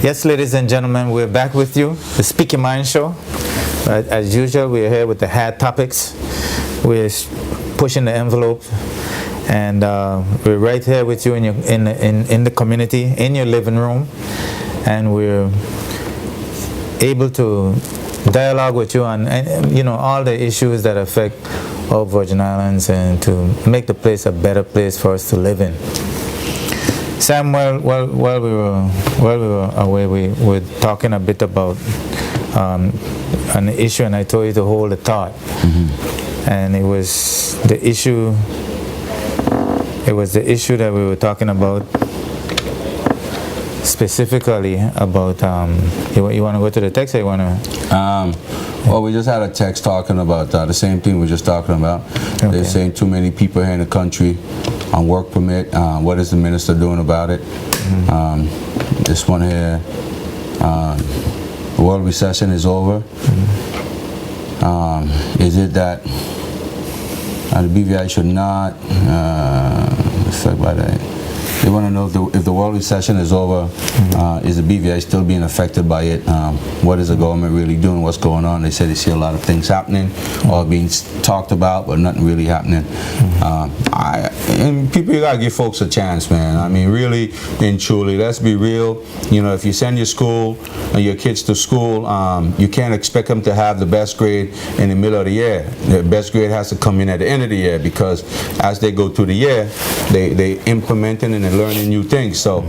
Yes, ladies and gentlemen, we're back with you, the Speak Your Mind Show. As usual, we're here with the hot topics. We're pushing the envelope, and we're right here with you in the community, in your living room, and we're able to dialogue with you on all the issues that affect all Virgin Islands and to make the place a better place for us to live in. Sam, while we were away, we were talking a bit about an issue, and I told you to hold a thought. Mm-hmm. And it was the issue that we were talking about, specifically about. You want to go to the text, or you want to? Well, we just had a text talking about the same thing we were just talking about. Okay. They're saying too many people here in the country on work permit. What is the minister doing about it? Mm-hmm. This one here, the world recession is over. Mm-hmm. Is it that the BVI should not? Let's talk about that. They want to know if the world recession is over, mm-hmm. Is the BVI still being affected by it? What is the government really doing? What's going on? They say they see a lot of things happening, mm-hmm. or being talked about, but nothing really happening. Mm-hmm. And people, you gotta give folks a chance, man. I mean, really and truly, let's be real. You know, if you send your kids to school, you can't expect them to have the best grade in the middle of the year. The best grade has to come in at the end of the year, because as they go through the year, they implementing and learning new things. So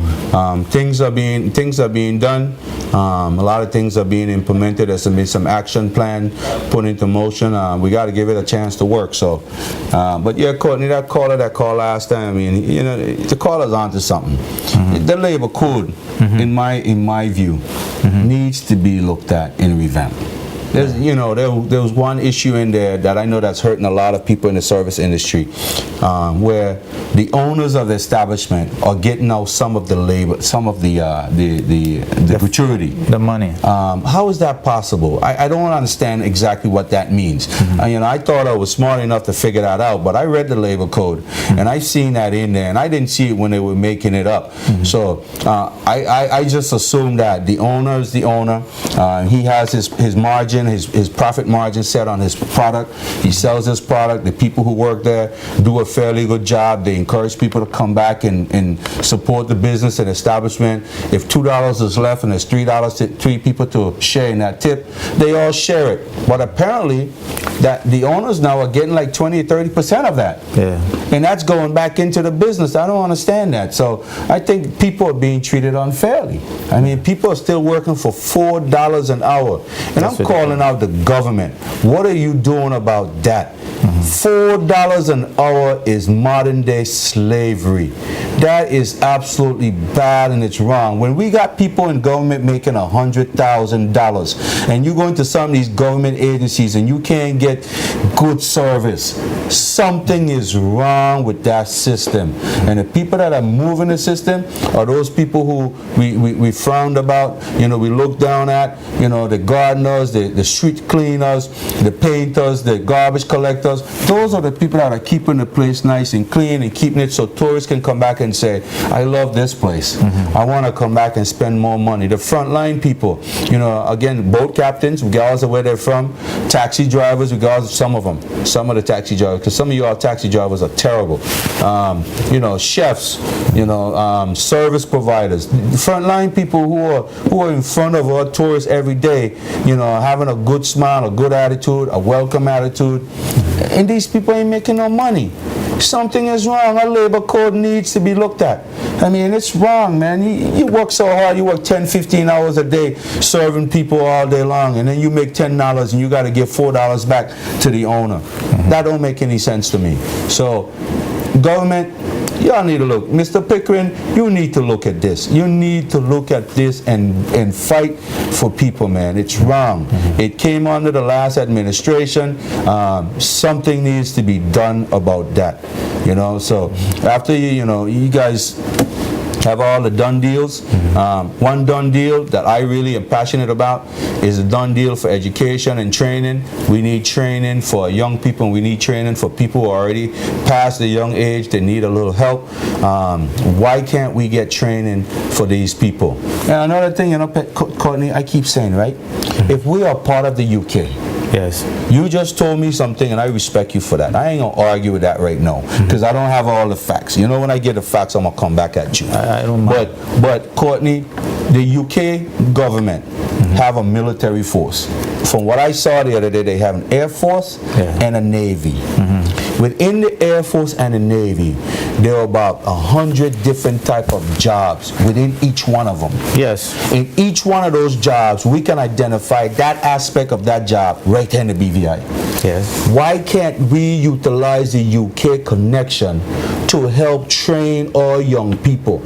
things are being done. A lot of things are being implemented. There's been some action plan put into motion. We got to give it a chance to work. So, but yeah, Courtney, that caller that called last time, I mean, you know, the caller's onto something. Mm-hmm. The labor code, mm-hmm. in my view, mm-hmm. needs to be looked at and revamped. There's, you know, there was one issue in there that I know that's hurting a lot of people in the service industry, where the owners of the establishment are getting out some of the labor, some of the gratuity, the money. How is that possible? I don't understand exactly what that means. Mm-hmm. You know, I thought I was smart enough to figure that out, but I read the labor code, mm-hmm. and I've seen that in there, and I didn't see it when they were making it up. Mm-hmm. So I just assumed that the owner is the owner. He has his margin. His profit margin set on his product. He sells his product. The people who work there do a fairly good job. They encourage people to come back and support the business and establishment. If $2 is left and there's three people to share in that tip, they all share it. But apparently, that the owners now are getting like 20 or 30% of that. Yeah. And that's going back into the business. I don't understand that. So I think people are being treated unfairly. I mean, people are still working for $4 an hour. And I'm calling out the government. What are you doing about that? Mm-hmm. $4 an hour is modern day slavery. That is absolutely bad, and it's wrong. When we got people in government making $100,000 and you go into some of these government agencies and you can't get good service, something is wrong with that system. And the people that are moving the system are those people who we frowned about, you know, we look down at, you know, the gardeners, the street cleaners, the painters, the garbage collectors. Those are the people that are keeping the place nice and clean and keeping it so tourists can come back and say, I love this place. Mm-hmm. I want to come back and spend more money. The frontline people, you know, again, boat captains, regardless of where they're from, taxi drivers, regardless of some of them, some of the taxi drivers, because some of you all taxi drivers are terrible. You know, chefs, you know, service providers, frontline people who are in front of our tourists every day, you know, having a good smile, a good attitude, a welcome attitude, and these people ain't making no money. Something is wrong. Our labor code needs to be looked at. I mean, it's wrong, man. You work so hard. You work 10, 15 hours a day serving people all day long, and then you make $10 and you got to give $4 back to the owner. Mm-hmm. That don't make any sense to me. So, government, y'all need to look. Mr. Pickering, you need to look at this. You need to look at this and fight for people, man. It's wrong. It came under the last administration. Something needs to be done about that. You know, so after you guys have all the done deals. One done deal that I really am passionate about is a done deal for education and training. We need training for young people, and we need training for people who are already past the young age. They need a little help. Why can't we get training for these people? And another thing, Courtney, I keep saying, right? If we are part of the UK, yes, you just told me something, and I respect you for that. I ain't gonna argue with that right now because I don't have all the facts. You know, when I get the facts, I'm gonna come back at you. I don't mind. But Courtney, the UK government have a military force. From what I saw the other day, they have an Air Force and a Navy. Within the Air Force and the Navy, there are about 100 different type of jobs within each one of them. Yes. In each one of those jobs, we can identify that aspect of that job right there in the BVI. Yes. Why can't we utilize the UK connection to help train our young people?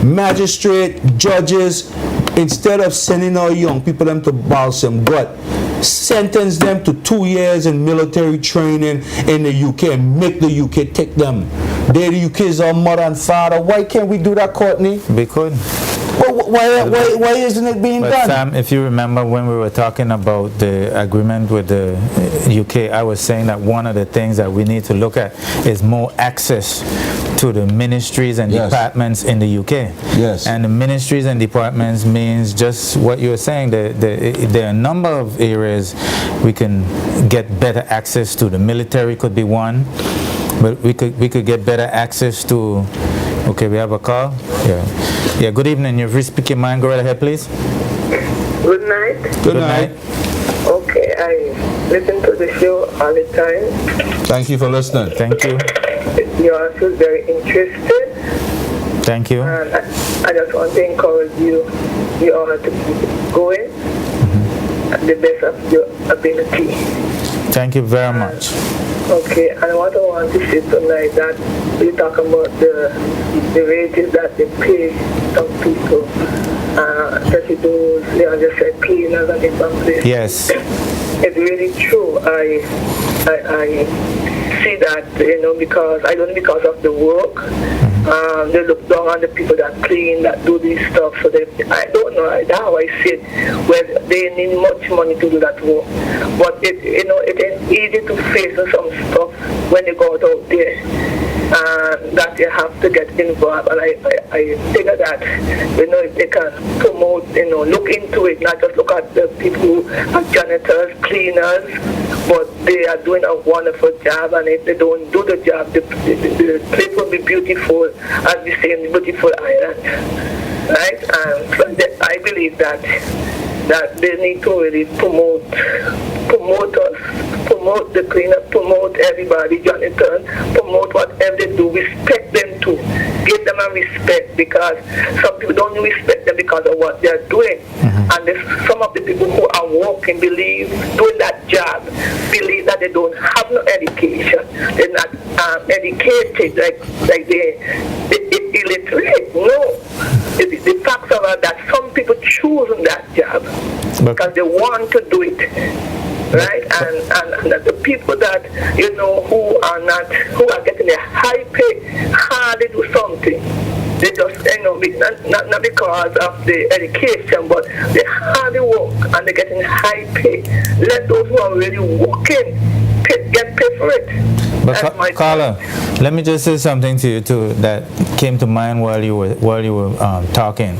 Magistrate, judges, instead of sending our young people them to Balsam, but sentence them to 2 years in military training in the UK and make the UK take them. They're the UK's our mother and father. Why can't we do that, Courtney? We could. Well, why isn't it being But done? Sam, if you remember when we were talking about the agreement with the UK, I was saying that one of the things that we need to look at is more access to the ministries and departments in the UK. Yes. And the ministries and departments means just what you were saying. There are a number of areas we can get better access to. The military could be one, but we could get better access to. Okay, we have a call. Yeah. Good evening. You've reached Speak Your Mind. Go right ahead, please. Good night. Good night. Okay, I listen to the show all the time. Thank you for listening. Thank you. You're also very interested. Thank you. And I just want to encourage you all to keep going at the best of your ability. Thank you very much. Okay, and what I want to say tonight that we talk about the wages that they pay some people, especially those, they are just like cleaners and things like this. Yes. It's really true. I see that, because I don't know, because of the work. They look down on the people that clean, that do this stuff. So I don't know. That's how I see it. Where they need much money to do that work, but it is easy to face some stuff when you go out there. That you have to get involved, and I figure that if they can promote, look into it, not just look at the people who are janitors, cleaners, but they are doing a wonderful job, and if they don't do the job, the place will be beautiful, as we say in the beautiful island, right? And so I believe that they need to really promote us, promote the cleanup, promote everybody, janitors, promote whatever they do, respect them too. Give them a respect, because some people don't respect them because of what they're doing. And some of the people who are working doing that job, believe that they don't have no education. They're not educated, like they illiterate. No. The facts are that some people choose that job because they want to do it. Right, and the people that who are getting a high pay hardly do something. They just not because of the education, but they hardly work and they're getting high pay. Let those who are really working get paid for it. But Carla, let me just say something to you too that came to mind while you were talking.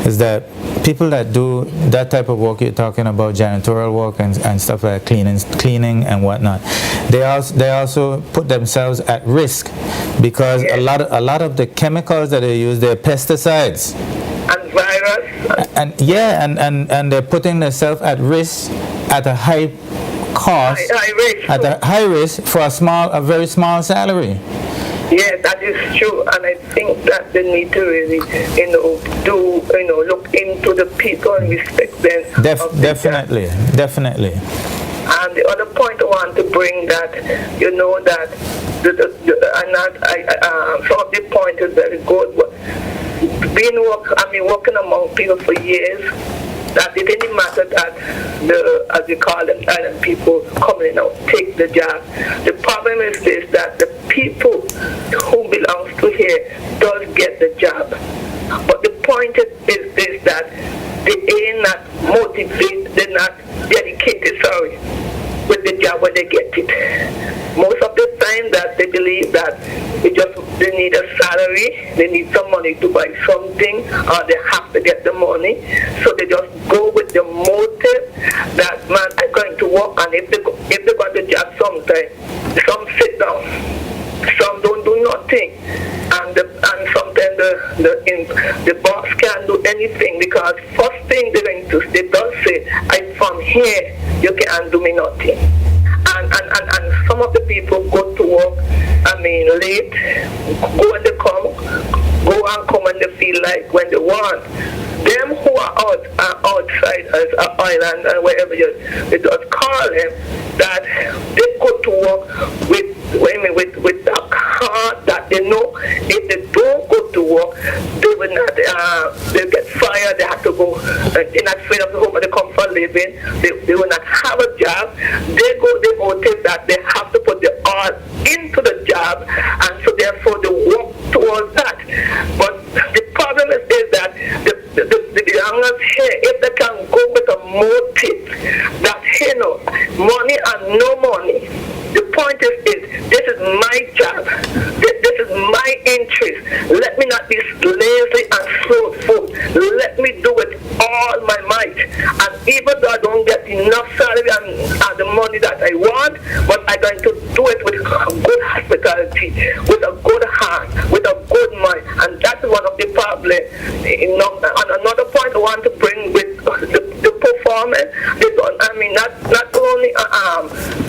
Is that people that do that type of work you're talking about, janitorial work and stuff like cleaning and whatnot, they also put themselves at risk because a lot of the chemicals that they use, they're pesticides. And virus. And they're putting themselves at risk at a high cost, at a high risk for a very small salary. Yes, that is true, and I think that they need to really, look into the people and respect them. Definitely. And the other point I want to bring that, that some of the point is very good. But working among people for years, that it didn't matter that as you call them, island people coming out, take the job. The problem is this, that the people who belongs to here does get the job. But the point is this, that they ain't not motivated, they're not dedicated, with the job when they get it. Most of the time that they believe that they need a salary, they need some money to buy something, or they have to get the money. So they just go with the motive that, man, I'm going to work, and if they got the job sometime, some sit down, some don't do nothing, and sometimes the boss can't do anything, because first thing they don't say, I'm from here, you can't do me nothing. And some of the people go to work, late, go when they come, go and come when they feel like, when they want. Them who are outside as an island and wherever you just call them, that they go to work with a heart that they know if they don't go to work, they will not, they'll get fired, they have to go, they're not afraid of the home, they come for living, they will not have a job. They go the motive that they have to put the all into the job, and so therefore they work towards that. But the problem is that the youngers here, if they can go with a motive that, money and no money, the point is this is my job, this is my interest. Let me not be lazy and slothful. Let me do it all my might. And even though I don't get enough salary and the money that I want, but I'm going to do it with good hospitality, with a good heart, with a good mind. And that's one of the problems. And another point I want to bring with the performance, not only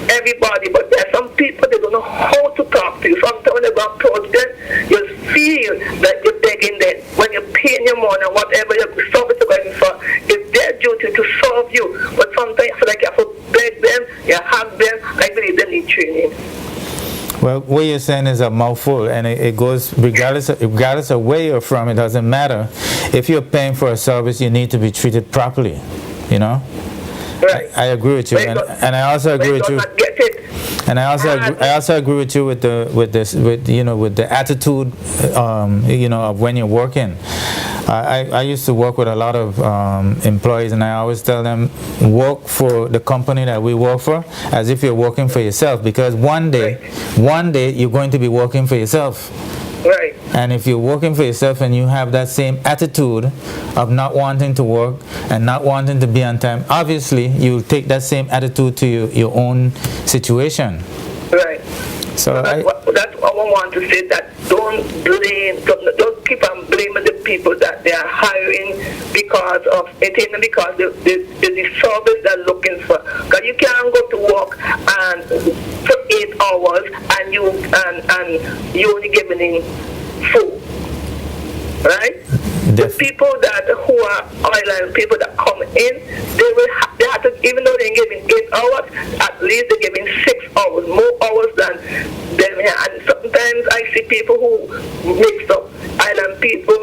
everybody, but there are some people, they don't know how to talk to you. Sometimes when they go approach them, you feel that you're begging them. When you're paying your money, whatever your service you're going for, it's their duty to serve you. But sometimes you feel like you have to beg them, you hug them. I believe they need training. Well, what you're saying is a mouthful, and it goes regardless of where you're from. It doesn't matter. If you're paying for a service, you need to be treated properly. Right. I agree with you, and I also agree with you. And I also agree with you with the attitude, of when you're working. I used to work with a lot of employees, and I always tell them, work for the company that we work for as if you're working for yourself, because one day you're going to be working for yourself. Right. And if you're working for yourself and you have that same attitude of not wanting to work and not wanting to be on time, obviously you'll take that same attitude to your own situation. Right. So that's what I want to say, that don't keep on blaming the people that they are hiring because of it, ain't because the service they're looking for. Because you can't go to work and for 8 hours and you only giving in 4. Right? The people who are island people that come in, they have to, even though they're giving 8 hours, at least they're giving 6 hours, more hours than them here. And sometimes I see people who mix up island people,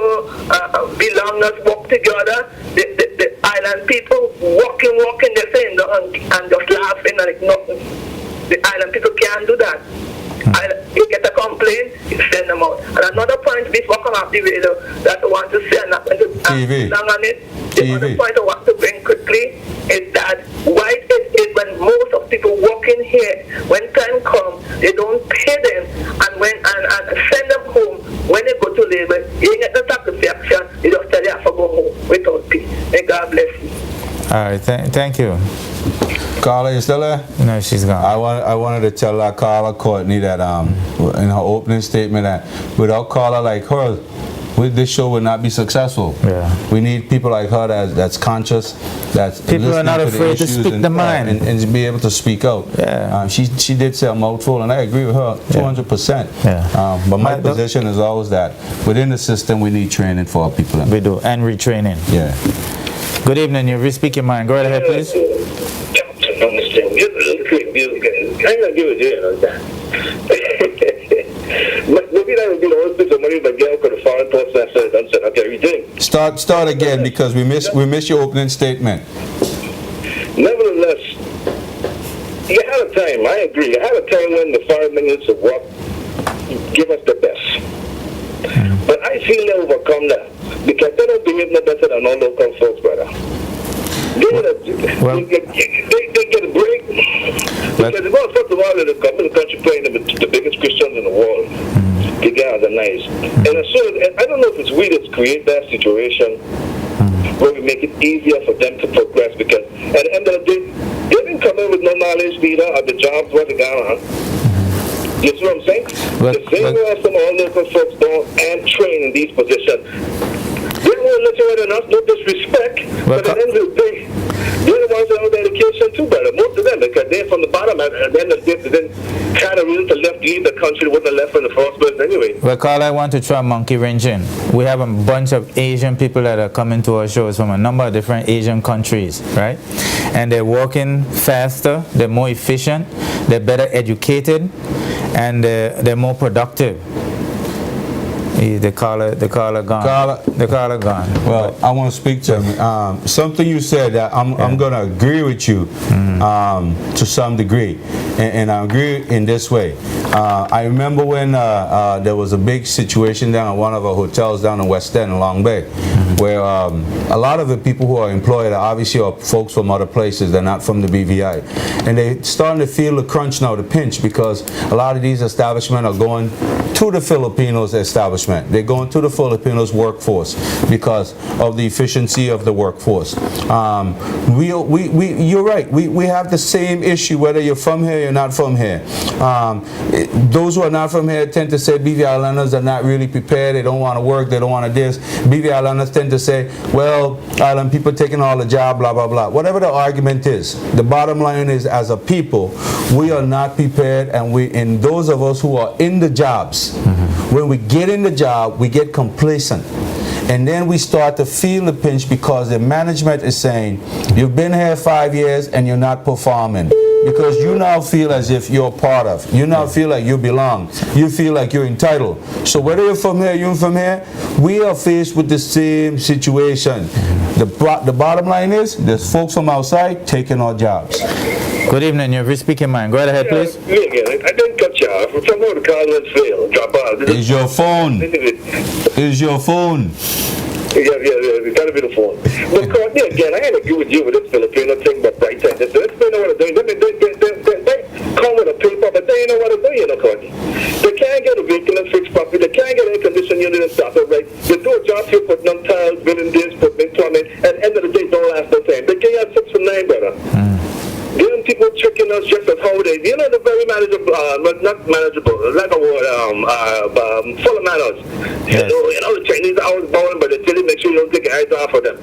belongers work together. The island people walking, they're saying and just laughing like nothing. The island people can't do that. You get a complaint, you send them out. And another point before I come off the radio that I want to say, and I'm going to long on it. The other point I want to bring quickly is that why it is when most of people working here, when time comes, they don't pay them and send them home. When they go to labor, you get the satisfaction, you just tell you have to go home without pay. May God bless you. All right, thank you. Carla, you still there? No, she's gone. I wanted to tell Carla Courtney that in her opening statement that without Carla like her, this show would not be successful. Yeah. We need people like her that's conscious, that's people are not afraid to speak their mind and be able to speak out. Yeah. She did say a mouthful, and I agree with her 200%. Yeah. But my position is always that within the system we need training for our people. We do, and retraining. Yeah. Good evening. You speak your mind. Go right ahead, please. I'm going to give it to you like that. But maybe that would be the whole piece of money, but yeah, because the foreign post master done said, okay, everything. Start again, because we missed your opening statement. Nevertheless, you had a time, I agree, you had a time when the foreign ministers of work give us the best. But I feel they overcome that, because they don't behave no better than all local folks, brother. They get a break, because the most first of all, the country playing the biggest Christians in the world. They get organized. And as soon as, I don't know if it's we that create that situation where we make it easier for them to progress, because at the end of the day, they didn't come in with no knowledge neither of the jobs what they got on. You see what I'm saying? The same way as some all local folks don't and train in these positions. They won't let you in enough, no disrespect, but at the end of the day, they're the ones that have education too, brother. Most of them, because they're from the bottom, at the end of the day, they didn't kind of reason to leave the country, wouldn't have left in the first place anyway. Well, Carl, I want to try monkey wrenching. We have a bunch of Asian people that are coming to our shows from a number of different Asian countries, right? And they're working faster, they're more efficient, they're better educated, and they're more productive. The caller gone. The caller gone. Well, I want to speak to him. Something you said that I'm going to agree with you to some degree, and I agree in this way. I remember when there was a big situation down at one of our hotels down in West End in Long Bay, where a lot of the people who are employed are obviously folks from other places. They're not from the BVI, and they're starting to feel the crunch now, the pinch, because a lot of these establishments are going to the Filipinos establishment. They're going to the Filipinos workforce because of the efficiency of the workforce. You're right. We have the same issue whether you're from here or you're not from here. Those who are not from here tend to say BVI Islanders are not really prepared. They don't want to work. They don't want to this. BVI Islanders tend to say, well, island people taking all the job, blah, blah, blah. Whatever the argument is, the bottom line is, as a people, we are not prepared, and those of us who are in the jobs, when we get in the job, we get complacent. And then we start to feel the pinch because the management is saying, you've been here 5 years and you're not performing. Because you now feel as if you're part of. You now feel like you belong. You feel like you're entitled. So whether you're from here, you're from here, we are faced with the same situation. The bottom line is, there's folks from outside taking our jobs. Good evening, you're speaking mine. Go right ahead, please. Me again. I didn't cut you off. Somehow the call went fail. Drop out. Is your phone? Is your phone? Yeah, it's got to be the phone. But again, I ain't agree with you with this Filipino thing, but right there, they know what they're doing. They come with a paper, but they ain't know what they're doing, Courtney. They can't get a vehicle and fixed properly. They can't get an air conditioning unit and stuff, right? They do a job here, putting on tiles, building this, putting in plumbing, and at the end of the day, don't last no time. They can have 6 or 9, brother. Them people tricking us just as how they, the very manageable, not manageable, like a word, full of manners. Yes. The Chinese are always bowing, but they tell you make sure you don't take your eyes off of them.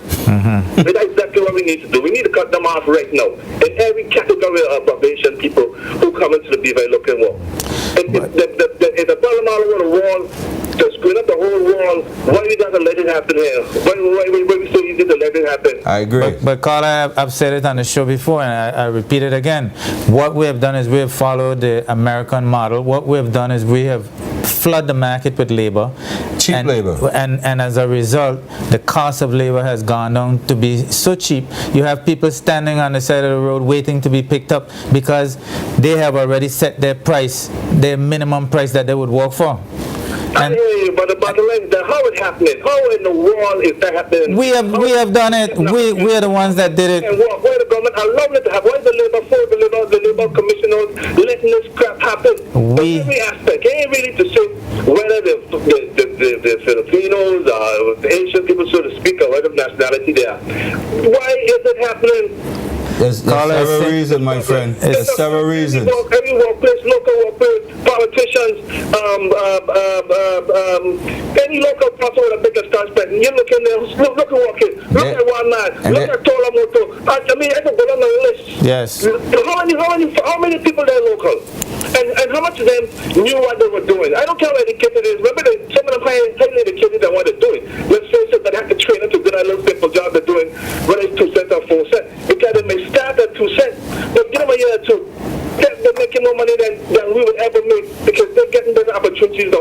That's exactly what we need to do. We need to cut them off right now. In every category of Asian people who come into the BVI looking work. It's a problem all over the wall. To screen up the whole wall. Why we got to let it happen here? Why we so easy to let it happen? I agree. But Carl, I've said it on the show before, and I repeat it again. What we have done is we have followed the American model. What we have done is we have flooded the market with labor. Cheap labor. And as a result, the cost of labor has gone down to be so cheap. You have people standing on the side of the road waiting to be picked up because they have already set their price, their minimum price that they would work for. I hear you, but the bottom line is that how is happening? How in the world is that happening? We have done it. We are the ones that did it. And why the government allow it to happen? Why the labor the labor commissioners letting this crap happen? Every aspect. Ain't really to say whether the Filipinos or the Asian people, so to speak, or whatever nationality they are. Why is it happening? There's several reasons, my friend. There's several reasons. Every workplace, local workplace, politicians, any local person with a bigger start spending. You look in there, look at working, look at one man, look at Tolamoto. I mean, I can go on the list. Yes. How many people there local? And how much of them knew what they were doing? I don't care how educated it is. Remember, some of them highly educated than what they're doing. Let's face it, they have to train them to do that little simple job they're doing, whether it's 2 cents or 4 cents. Because they may start at 2 cents, but give them a year or two. They're making more money than we would ever make because they're getting better opportunities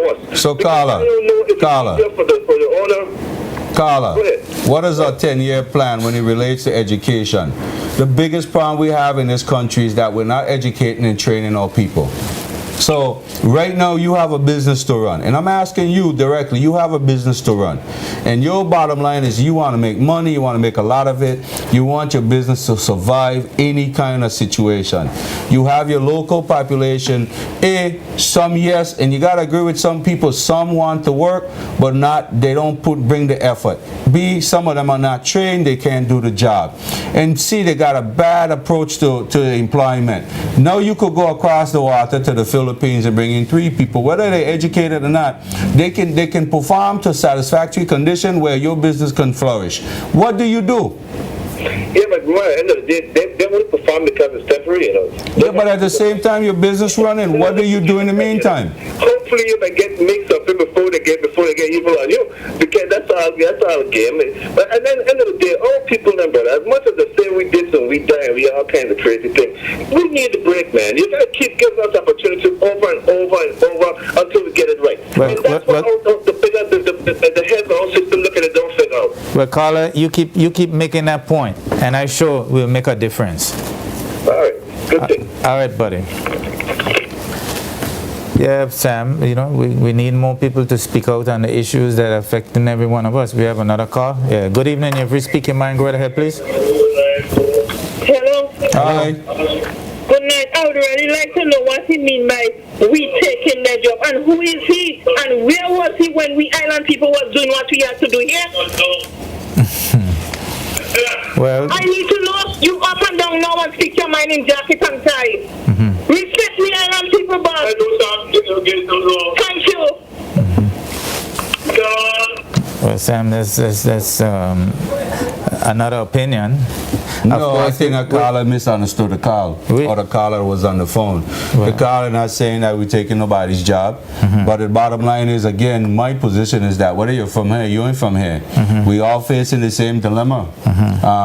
So, Because Carla, I don't know if Carla. it's easier for the owner. Carla, Go ahead. what is our 10-year plan when it relates to education? The biggest problem we have in this country is that we're not educating and training our people. So right now you have a business to run, and I'm asking you directly, you have a business to run, and your bottom line is you want to make money, you want to make a lot of it, you want your business to survive any kind of situation. You have your local population, some yes, and you got to agree with some people, some want to work, but they don't bring the effort. B, some of them are not trained, they can't do the job. And C, they got a bad approach to employment. Now you could go across the water to the Philippines and bring in 3 people, whether they're educated or not, they can perform to satisfactory condition where your business can flourish. What do you do? Yeah, but at the end of the day, they only perform because it's temporary, you know. Yeah, but at the same time, your business running, what do you do in the meantime? Hopefully you might get mixed up before they get evil on you, because that's all game is. But at the end of the day, all people remember, as much as they say we did and we die and we all kinds of crazy things, we need a break, man. You gotta keep giving us opportunity over and over and over until we get it right. And that's what the heads of our system look at it, don't figure out. Well, Carla, you keep making that point, and I'm sure we'll make a difference. All right, good thing. All right, buddy. Yeah, Sam, we need more people to speak out on the issues that are affecting every one of us. We have another call. Yeah, good evening. You're free speaking mind. Go right ahead, please. Hello. Hi. Good night. I would really like to know what he mean by we taking their job, and who is he, and where was he when we island people was doing what we had to do here? Well, I need to know you up and down now and speak your mind in jacket and tie. Respect me, island people, boss. I thank you. well, Sam, that's another opinion. No, I think a caller misunderstood the call, or the caller was on the phone. The caller not saying that we're taking nobody's job, but the bottom line is, again, my position is that whether you're from here, you ain't from here, we all facing the same dilemma.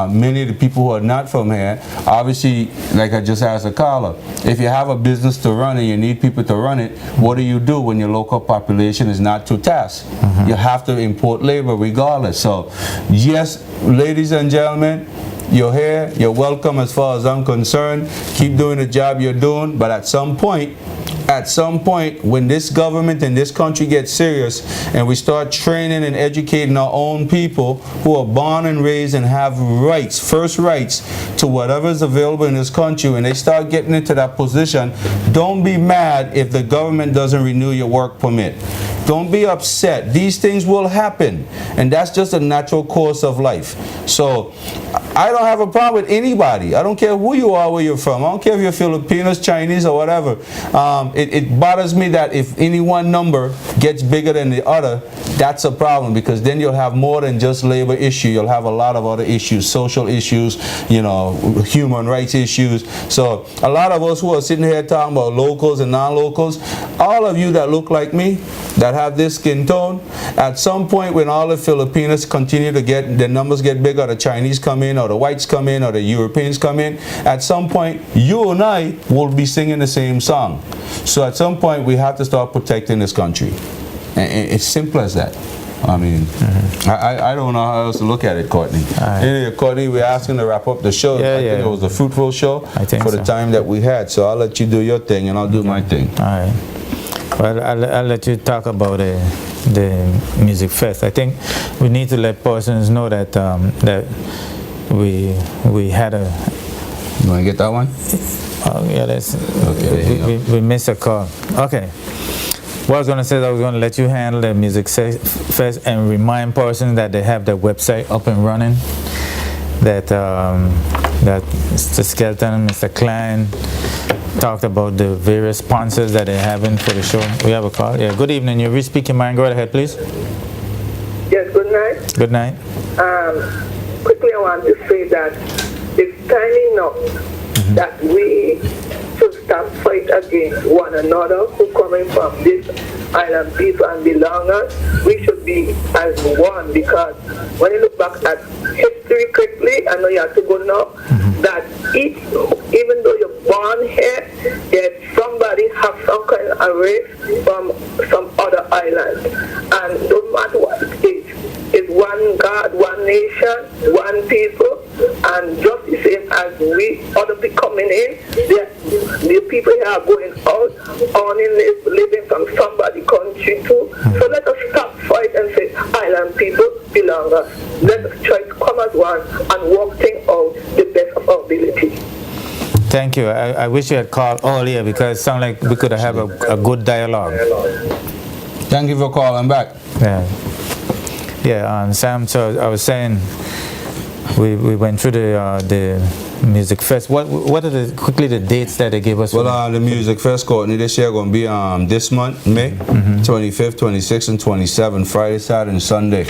Many of the people who are not from here, obviously, like I just asked a caller, if you have a business to run and you need people to run it, what do you do when your local population is not to task? You have to import labor regardless. So, yes, ladies and gentlemen, you're here, you're welcome as far as I'm concerned. Keep doing the job you're doing, but at some point, when this government and this country gets serious and we start training and educating our own people who are born and raised and have rights, first rights to whatever is available in this country, when they start getting into that position, don't be mad if the government doesn't renew your work permit. Don't be upset. These things will happen, and that's just a natural course of life. So I don't have a problem with anybody. I don't care who you are, where you're from. I don't care if you're Filipinos, Chinese, or whatever. It bothers me that if any one number gets bigger than the other, that's a problem, because then you'll have more than just labor issue. You'll have a lot of other issues, social issues, human rights issues. So a lot of us who are sitting here talking about locals and non-locals, all of you that look like me, that have this skin tone, at some point when all the Filipinos continue to get, the numbers get bigger, the Chinese come in, or the whites come in, or the Europeans come in, at some point you and I will be singing the same song. So at some point we have to start protecting this country. And it's simple as that. I mean, I don't know how else to look at it, Courtney. Anyway, Courtney, we're asking to wrap up the show. I think it was a fruitful show for the time that we had. So I'll let you do your thing and I'll do my thing. All right. Well, I'll let you talk about the music fest. I think we need to let persons know that that we had a. You want to get that one? Yeah, that's okay. We missed a call. Okay. What I was going to say is I was going to let you handle the music fest and remind persons that they have their website up and running. That Mr. Skelton and Mr. Klein talked about the various sponsors that they're having for the show. We have a call. Yeah, good evening. You're speaking mind. Go right ahead, please. Yes, good night. Good night. Quickly, I want to say that it's time enough that we should stop fight against one another who coming from this island people and belongers. We should be as one, because when you look back at history quickly, I know you have to go now, that even though you're born here, there's somebody have some kind of race from some other island. we other people coming in, the people here are going out, living from somebody's country too. So let us stop fight and say, island people belong us. Let us try to come as one and work things out the best of our ability. Thank you. I wish you had called earlier because it sounded like we could have a good dialogue. Thank you for calling back. Yeah, Sam, so I was saying we went through the Music Fest. What are quickly the dates that they gave us? Well, the Music Fest, Courtney, this year going to be this month, May 25th, 26th, and 27th, Friday, Saturday, and Sunday.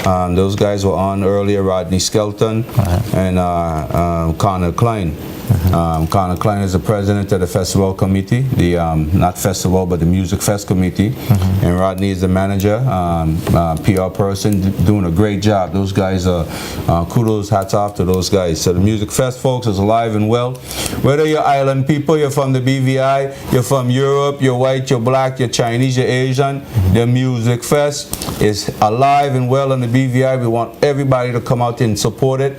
Those guys were on earlier, Rodney Skelton and Connor Klein. Connor Klein is the president of the festival committee, the not festival but the Music Fest committee, and Rodney is the manager, PR person, doing a great job. Those guys are kudos, hats off to those guys. So the Music Fest, folks, is alive and well. Whether you're island people, you're from the BVI, you're from Europe, you're white, you're black, you're Chinese, you're Asian, the Music Fest is alive and well in the BVI. We want everybody to come out and support it.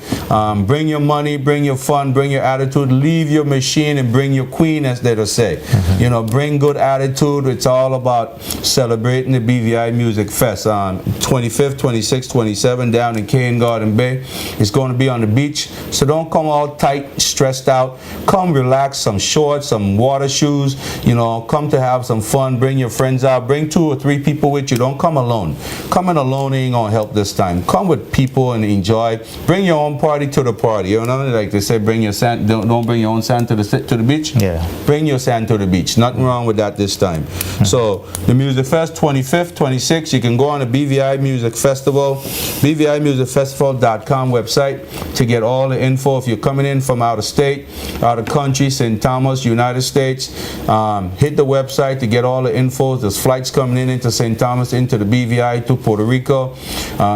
Bring your money, bring your fun, bring your attitude. Leave your machine and bring your queen, as they say. You know, bring good attitude. It's all about celebrating the BVI Music Fest on 25th, 26th, 27th down in Cane Garden Bay. It's going to be on the beach, so don't come all tight, stressed out. Come relax, some shorts, some water shoes. You know, come to have some fun. Bring your friends out. Bring 2 or 3 people with you. Don't come alone. Coming alone ain't gonna help this time. Come with people and enjoy. Bring your own party to the party. You know, like they say, bring your sand. Don't bring your own sand to the beach. Yeah. Bring your sand to the beach. Nothing wrong with that this time. So the Music Fest, 25th, 26th. You can go on the BVI Music Festival, BVIMusicFestival.com website to get all the info. If you're coming in from out of state, out of country, St. Thomas, United States, hit the website to get all the info. There's flights coming in into St. Thomas, into the BVI, to Puerto Rico.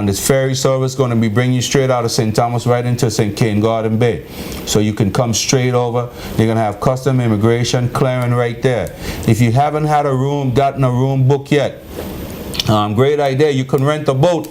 This ferry service going to be bringing you straight out of St. Thomas right into St. Cane Garden Bay. So you can come straight over. You're going to have custom immigration clearing right there. If you haven't gotten a room booked yet, great idea. You can rent a boat.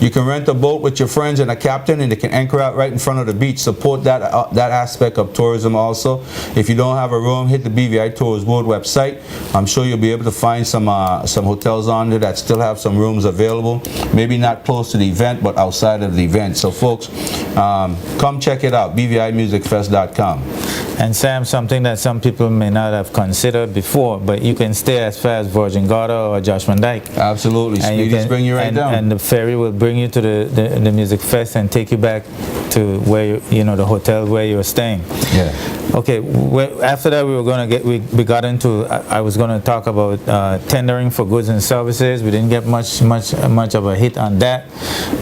You can rent a boat with your friends and a captain, and they can anchor out right in front of the beach. Support that aspect of tourism also. If you don't have a room, hit the BVI Tours World website. I'm sure you'll be able to find some hotels on there that still have some rooms available. Maybe not close to the event, but outside of the event. So folks, come check it out, BVIMusicFest.com. And Sam, something that some people may not have considered before, but you can stay as far as Virgin Gorda or Josh Van Dyke. Absolutely. Speedies bring you right down. And the ferry will bring you to the Music Fest and take you back to where the hotel where you're staying. Yeah. Okay. After that, we got into. I was going to talk about tendering for goods and services. We didn't get much of a hit on that,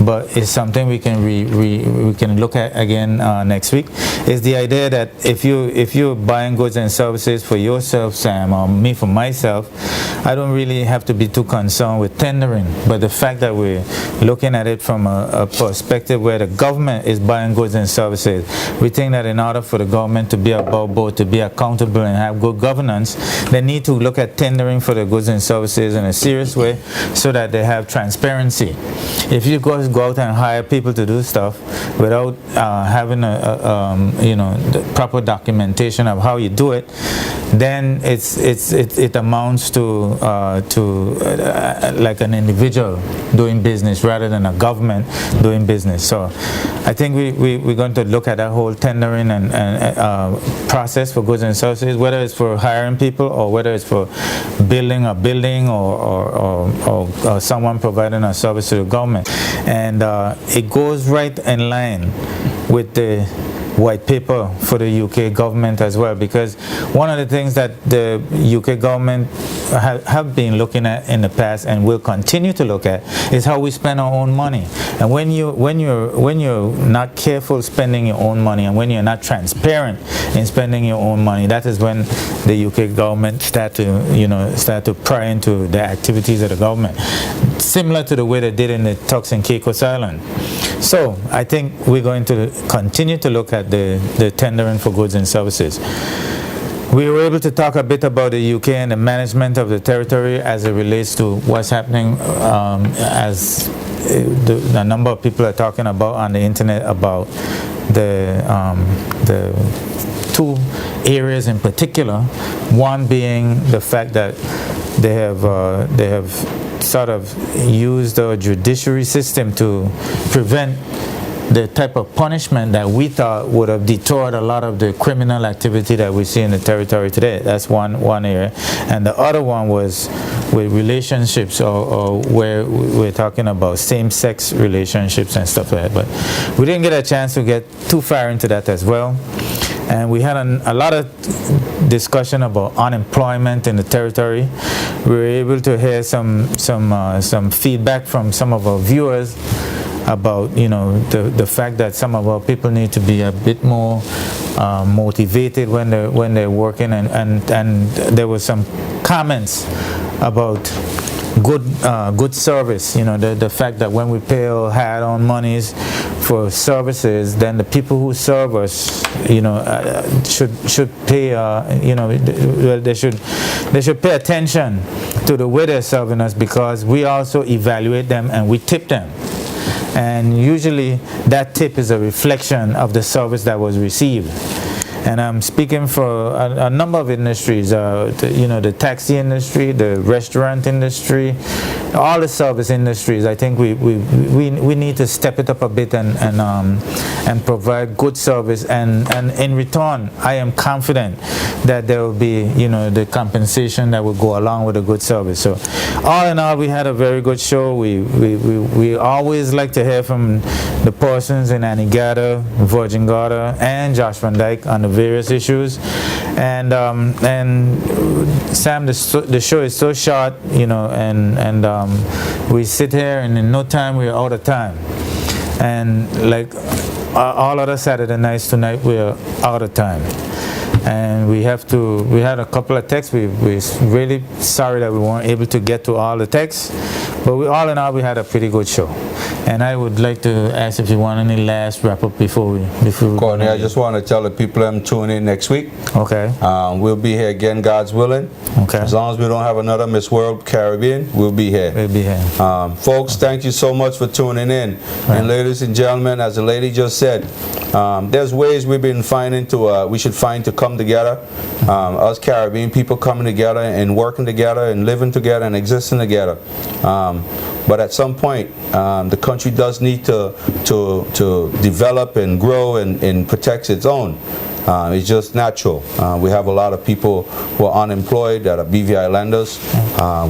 but it's something we can we can look at again next week. Is the idea that if you're buying goods and services for yourself, Sam, or me for myself, I don't really have to be too concerned with tendering. But the fact that we're looking at it from a perspective where the government is buying goods and services, we think that in order for the government to be above board, to be accountable and have good governance, they need to look at tendering for the goods and services in a serious way so that they have transparency. If you go out and hire people to do stuff without having the proper documentation of how you do it, then it amounts to like an individual doing business rather than a government doing business. So I think we're going to look at that whole tendering and process for goods and services, whether it's for hiring people or whether it's for building a building or someone providing a service to the government. And it goes right in line with the white paper for the UK government as well, because one of the things that the UK government have been looking at in the past and will continue to look at is how we spend our own money. And when you're not careful spending your own money, and when you're not transparent in spending your own money, that is when the UK government start to pry into the activities of the government, similar to the way they did in the Turks and Caicos Island. So I think we're going to continue to look at the tendering for goods and services. We were able to talk a bit about the UK and the management of the territory as it relates to what's happening, as the number of people are talking about on the internet about the two areas in particular. One being the fact that they have sort of used the judiciary system to prevent the type of punishment that we thought would have deterred a lot of the criminal activity that we see in the territory today. That's one area. And the other one was with relationships, or where we're talking about same-sex relationships and stuff like that. But we didn't get a chance to get too far into that as well. And we had a lot of discussion about unemployment in the territory. We were able to hear some feedback from some of our viewers about the fact that some of our people need to be a bit more motivated when they're working, and there were some comments about good service. The fact that when we pay our hard-earned monies for services, then the people who serve us, should pay. They should pay attention to the way they're serving us, because we also evaluate them and we tip them. And usually that tip is a reflection of the service that was received. And I'm speaking for a number of industries, the taxi industry, the restaurant industry, all the service industries. I think we need to step it up a bit and provide good service. And in return, I am confident that there will be, the compensation that will go along with a good service. So all in all, we had a very good show. We always like to hear from the persons in Anegada, Virgin Gorda, and Josh Van Dyke on the various issues. And Sam, the show is so short, and we sit here and in no time we're out of time. And like all other Saturday nights, tonight we're out of time. And we had a couple of texts. We're really sorry that we weren't able to get to all the texts, but all in all, we had a pretty good show. And I would like to ask if you want any last wrap up before we. Courtney, I just want to tell the people I'm tuning in next week. Okay. We'll be here again, God's willing. Okay. As long as we don't have another Miss World Caribbean, we'll be here. We'll be here. Folks, thank you so much for tuning in. Right. And ladies and gentlemen, as the lady just said, there's ways we've been finding we should find to come together. Us Caribbean people coming together and working together and living together and existing together. But at some point, the country does need to develop and grow and protect its own. It's just natural. We have a lot of people who are unemployed that are BVI lenders.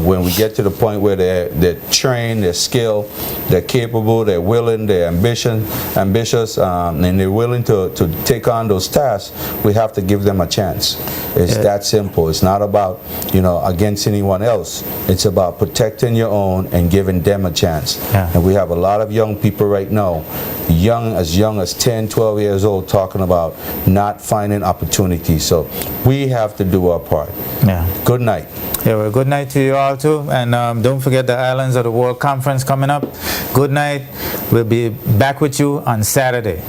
When we get to the point where they're trained, they're skilled, they're capable, they're willing, they're ambitious, and they're willing to take on those tasks, we have to give them a chance. It's that simple. It's not about, against anyone else. It's about protecting your own and giving them a chance. Yeah. And we have a lot of young people right now, young as 10, 12 years old, talking about not finding opportunities. So we have to do our part. Yeah. Good night. Yeah, well, good night to you all too. And don't forget the Islands of the World Conference coming up. Good night. We'll be back with you on Saturday.